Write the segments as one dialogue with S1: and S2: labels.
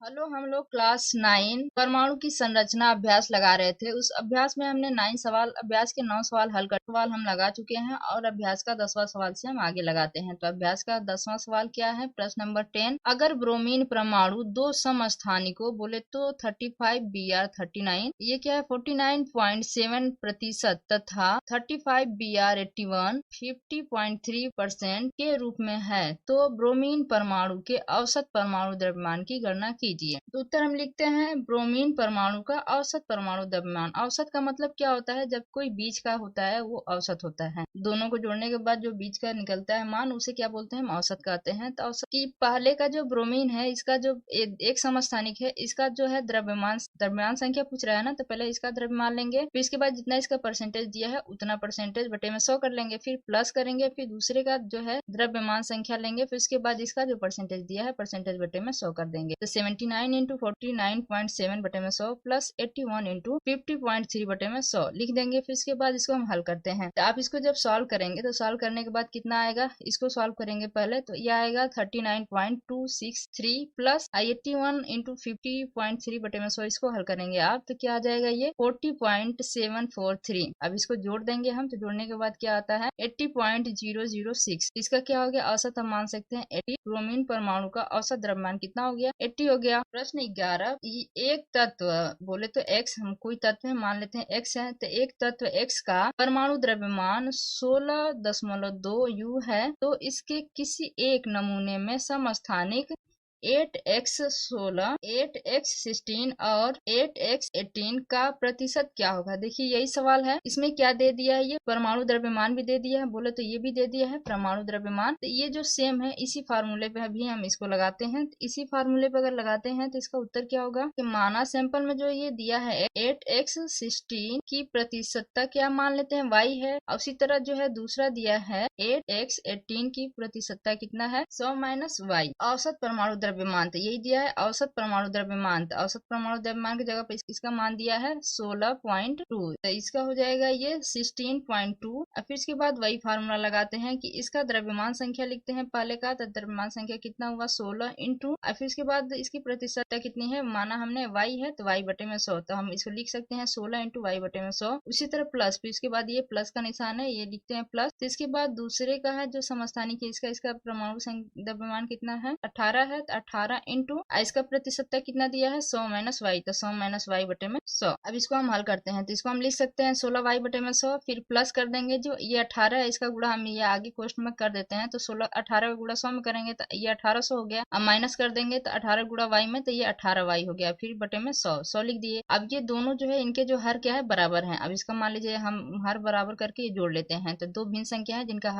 S1: Hello, हम लोग class 9 परमाणु की संरचना अभ्यास लगा रहे थे। उस अभ्यास में हमने 9 सवाल, अभ्यास के 9 सवाल हल कर सवाल हम लगा चुके हैं और अभ्यास का 10वां सवाल से हम आगे लगाते हैं। तो अभ्यास का 10वां सवाल क्या है? प्रश्न नंबर 10, अगर ब्रोमीन परमाणु दो समस्थानिकों बोले तो 35Br39, ये क्या है 49.7% तथा 35Br81 50.3% के रूप में है, तो ब्रोमीन परमाणु के औसत परमाणु द्रव्यमान की गणना कीजिए। तो उत्तर हम लिखते हैं ब्रोमीन परमाणु का औसत परमाणु द्रव्यमान। औसत का मतलब क्या होता है? जब कोई बीच का होता है वो औसत होता है। दोनों को जोड़ने के बाद जो बीच का निकलता है मान, उसे क्या बोलते हैं? हम औसत कहते हैं। तो औसत की पहले का जो ब्रोमीन है, इसका जो एक समस्थानिक है, इसका जो है द्रव्यमान संख्या पूछ रहा है ना, तो पहले इसका द्रव्यमान लेंगे, फिर इसके बाद जितना इसका परसेंटेज दिया है उतना परसेंटेज बटे में 100 कर लेंगे, फिर प्लस करेंगे, फिर दूसरे का जो है द्रव्यमान संख्या लेंगे, फिर उसके बाद इसका जो परसेंटेज दिया है परसेंटेज बटे में 100 कर देंगे। तो 79 इंटू 49.7 बटे में 100 प्लस 81 इंटू 50.3 बटे में 100 लिख देंगे। फिर इसके बाद इसको हम हल करते हैं। तो आप इसको जब सॉल्व करेंगे तो सॉल्व करने के बाद कितना आएगा? इसको सॉल्व करेंगे पहले तो यह आएगा 39.263 प्लस 81 इंटू 50.3 बटे में 100, इसको हल करेंगे आप तो क्या आ जाएगा? ये 40.743। अब इसको जोड़ देंगे हम, तो जोड़ने के बाद क्या आता है? 80.006। इसका क्या हो गया? औसत हम मान सकते हैं 80। ब्रोमीन परमाणु का औसत द्रव्यमान कितना हो गया? 80 हो गया। प्रश्न 11, एक तत्व बोले तो x, हम कोई तत्व है मान लेते हैं x है, तो एक तत्व x का परमाणु द्रव्यमान 16.2 U है, तो इसके किसी एक नमूने में समस्थानिक 8x16, 8x16 और 8x18 का प्रतिशत क्या होगा? देखिए यही सवाल है। इसमें क्या दे दिया है? ये परमाणु द्रव्यमान भी दे दिया है, बोले तो ये भी दे दिया है परमाणु द्रव्यमान। तो ये जो सेम है इसी फार्मूले पे अभी हम इसको लगाते हैं। तो इसी फार्मूले पे अगर लगाते हैं तो इसका उत्तर क्या होगा कि माना सैंपल में जो ये दिया है 8x16 की प्रतिशतता क्या मान लेते हैं? y है। और उसी तरह जो है दूसरा दिया है 8x18 की प्रतिशतता कितना है? 100 माइनस y। औसत परमाणु द्रव्यमान तो यही दिया है, औसत परमाणु द्रव्यमान। तो औसत परमाणु द्रव्यमान की जगह पे इसका मान दिया है 16.2, तो इसका हो जाएगा ये 16.2। और फिर इसके बाद वही फार्मूला लगाते हैं कि इसका द्रव्यमान संख्या लिखते हैं पहले का, तो द्रव्यमान संख्या कितना हुआ? 16 इंटू, और फिर इसके बाद इसकी प्रतिशतता कितनी है? माना हमने y है तो y बटे में 100, तो हम इसको लिख सकते हैं 16 इंटू y बटे में 100। उसी तरह प्लस, फिर इसके बाद ये प्लस का निशान है, ये लिखते हैं प्लस। तो इसके बाद दूसरे का है जो समस्थानिक है, इसका परमाणु द्रव्यमान कितना है? 18 है, तो 18 इंटू इसका प्रतिशतता कितना दिया है? 100 माइनस वाई, तो 100 माइनस वाई बटे में 100। अब इसको हम हल करते हैं तो इसको हम लिख सकते हैं 16y बटे में 100, फिर प्लस कर देंगे जो ये 18 है, इसका गुणा हम ये आगे क्वेश्चन में कर देते हैं, तो 16 18 का गुणा 100 में करेंगे तो ये 1800 हो गया। अब माइनस कर देंगे तो 18 गुणा y में, तो ये 18y हो गया, फिर बटे में 100 लिख दिए। अब ये दोनों जो है इनके जो हर क्या है? बराबर है। अब इसका मान लीजिए हम हर बराबर करके जोड़ लेते हैं, तो दो भिन्न संख्या है जिनका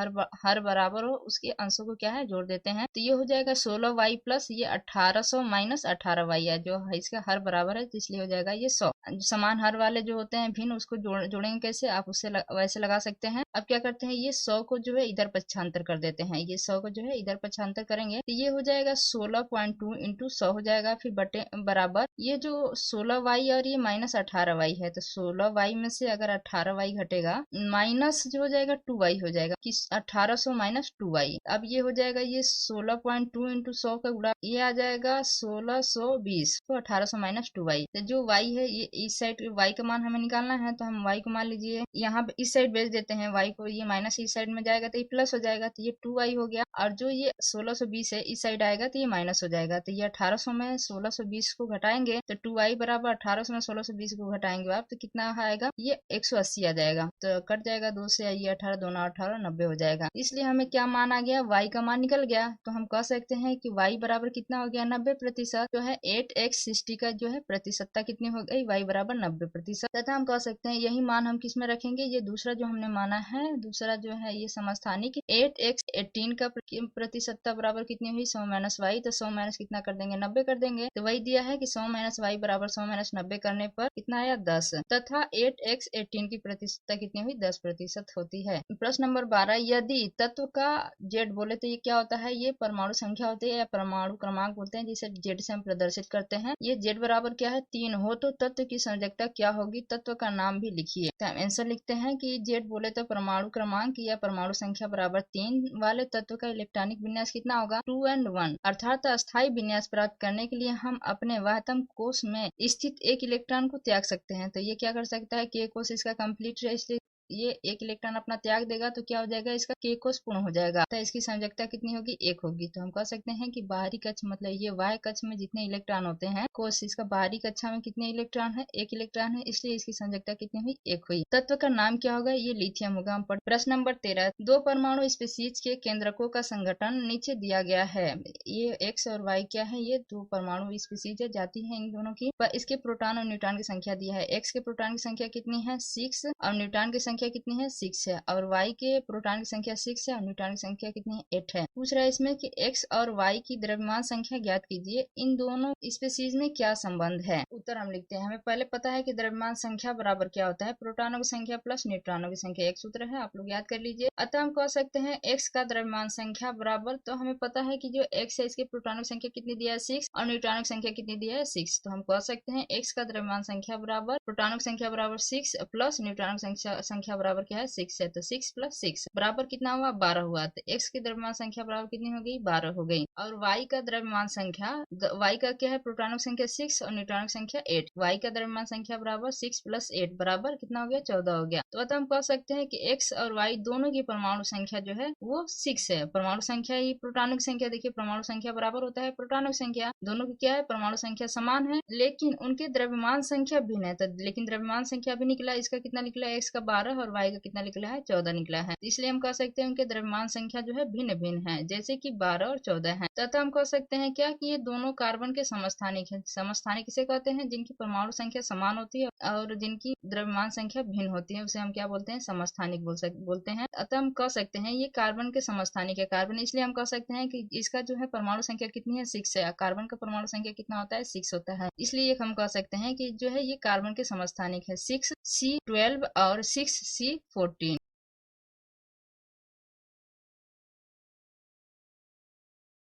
S1: हर बराबर हो उसके अंशों को क्या है? जोड़ देते हैं। तो ये हो जाएगा 16y प्लस ये 1800 माइनस 18y है, जो है इसका हर बराबर है, तो इसलिए हो जाएगा ये 100। समान हर वाले जो होते हैं भिन्न, उसको जोड़ेंगे कैसे? आप उससे वैसे लगा सकते हैं। अब क्या करते हैं? ये 100 को जो है इधर पक्षांतर कर देते हैं, ये 100 को जो है इधर पक्षांतर करेंगे तो ये हो जाएगा 16.2 इंटू 100 हो जाएगा, फिर बटे बराबर ये जो 16y और ये माइनस 18y है, तो 16y में से अगर 18y घटेगा माइनस जो हो जाएगा 2y हो जाएगा कि 1800 माइनस 2y। अब ये हो जाएगा ये 16.2 इंटू 100 का गुणा, ये आ जाएगा 1620, तो 1800 माइनस 2y। तो जो y है ये इस साइड y का मान हमें निकालना है, तो हम y को मान लीजिए यहाँ पे इस साइड भेज देते हैं y को, ये माइनस इस साइड में जाएगा तो ये प्लस हो जाएगा, तो ये 2y हो गया। और जो ये 1620 है इस साइड आएगा तो ये माइनस हो जाएगा, तो ये 1800 में 1620 को घटाएंगे तो 2y बराबर 1800 में 1620 को घटाएंगे आप तो कितना आएगा? ये 180 आ जाएगा, तो कट जाएगा 2 से, ये 18 2 18 90 हो जाएगा। इसलिए हमें क्या मान आ गया? y का मान निकल गया। तो हम कह सकते हैं कि y बराबर कितना हो गया? 90%। जो है 8x60 का जो है प्रतिशतता कितनी हो गई? y बराबर 90%। तथा हम कह सकते हैं यही मान हम किस में रखेंगे? ये दूसरा जो हमने माना है, दूसरा जो है ये समस्थानिक 8x18 का प्रतिशतता बराबर कितनी हुई? 100 माइनस वाई, तो 100 माइनस कितना कर देंगे? 90 कर देंगे। तो वही दिया है कि 100 माइनस वाई बराबर 100 माइनस 90 करने पर कितना आया? 10, तथा 8x18 की प्रतिशतता कितनी हुई? 10% होती है। प्रश्न नंबर 12, यदि तत्व का जेड बोले तो ये क्या होता है? ये परमाणु संख्या होती है या परमाणु क्रमांक बोलते हैं, जिसे जेड से हम प्रदर्शित करते हैं। ये जेड बराबर क्या है? 3 हो तो तत्व की संयोजकता क्या होगी? तत्व का नाम भी लिखिए। तो हम आंसर लिखते हैं कि जेड बोले तो परमाणु क्रमांक या परमाणु संख्या बराबर 3 वाले तत्व का इलेक्ट्रॉनिक विन्यास कितना होगा 2 and 1। अर्थात अस्थायी विन्यास प्राप्त करने के लिए हम अपने वाहतम कोश में स्थित एक इलेक्ट्रॉन को त्याग सकते हैं। तो ये क्या कर सकता है, के कोश इसका कंप्लीट है, इसलिए ये एक इलेक्ट्रॉन अपना त्याग देगा तो क्या हो जाएगा, इसका के कोश पूर्ण हो जाएगा। तो इसकी संयोजकता कितनी होगी, 1 होगी। तो हम कह सकते हैं कि बाहरी कक्ष मतलब ये वाह्य कक्ष में जितने इलेक्ट्रॉन होते हैं, कोश इसका बाहरी कक्षा में कितने इलेक्ट्रॉन है, 1 इलेक्ट्रॉन है, इसलिए इसकी संयोजकता कितनी हुई, 1 हुई। तत्व का नाम क्या होगा, ये लिथियम होगा। हम प्रश्न नंबर 13, 2 परमाणु स्पीशीज के केंद्रकों का संगठन नीचे दिया गया है। ये एक्स और वाई क्या है, ये 2 परमाणु स्पीशीज है, जाति है इन दोनों की। पर इसके प्रोटॉन और न्यूट्रॉन की संख्या दिया है। एक्स के प्रोटॉन की संख्या कितनी है, 6 और न्यूट्रॉन की संख्या कितनी है, 6 है। और वाई के प्रोटॉन की संख्या 6 है और न्यूट्रॉन की संख्या कितनी है, 8 है। पूछ रहा है इसमें कि एक्स और वाई की द्रव्यमान संख्या ज्ञात कीजिए, इन दोनों स्पीशीज में क्या संबंध है। उत्तर हम लिखते हैं। हमें पहले पता है कि द्रव्यमान संख्या बराबर क्या होता है, प्रोटॉनों की संख्या प्लस न्यूट्रॉनों की संख्या। एक सूत्र है, आप लोग याद कर लीजिए। अतः हम कह सकते हैं एक्स का द्रव्यमान संख्या बराबर, तो हमें पता है कि जो एक्स है इसके प्रोटॉनों की संख्या कितनी दिया है, 6 और न्यूट्रॉनों की संख्या कितनी दिया है, 6। तो हम कह सकते हैं एक्स का द्रव्यमान संख्या बराबर प्रोटॉनों की संख्या बराबर 6 प्लस न्यूट्रॉनों की संख्या बराबर क्या है, 6 है। तो 6 प्लस 6 बराबर कितना हुआ, 12 हुआ। तो एक्स की द्रव्यमान संख्या बराबर कितनी हो गई, 12 हो गई। और वाई का द्रव्यमान संख्या, वाई का क्या है, प्रोटॉनों की संख्या 6 और न्यूट्रॉनों की संख्या 8। वाई का द्रव्यमान संख्या बराबर 6 प्लस 8 बराबर कितना हो गया, 14 हो गया। तो अतः हम कह सकते हैं कि एक्स और वाई दोनों की परमाणु संख्या जो है वो 6 है। परमाणु संख्या ही प्रोटॉनों की संख्या, देखिए परमाणु संख्या बराबर होता है प्रोटॉनों की संख्या। दोनों की क्या है, परमाणु संख्या समान है, लेकिन उनके द्रव्यमान संख्या भिन्न है। तो लेकिन द्रव्यमान संख्या भी निकला, इसका कितना निकला है, एक्स का 12 और वाई का कितना निकला है, 14 निकला है। इसलिए हम कह सकते हैं उनके द्रव्यमान संख्या जो है भिन्न भिन्न है, जैसे कि 12 और 14 है। तथा हम कह सकते हैं क्या कि ये दोनों कार्बन के समस्थानिक है। समस्थानिक किसे कहते हैं, जिनकी परमाणु संख्या समान होती है और जिनकी द्रव्यमान संख्या भिन्न होती है, उसे हम क्या बोलते हैं, समस्थानिक बोलते हैं। अतः हम कह सकते हैं ये कार्बन के समस्थानिक है। कार्बन इसलिए हम कह सकते हैं कि इसका जो है परमाणु संख्या कितनी है, 6 है। कार्बन का परमाणु संख्या कितना होता है, 6 होता है। इसलिए हम कह सकते हैं कि जो है ये कार्बन के समस्थानिक है, 6C12 और 6C14।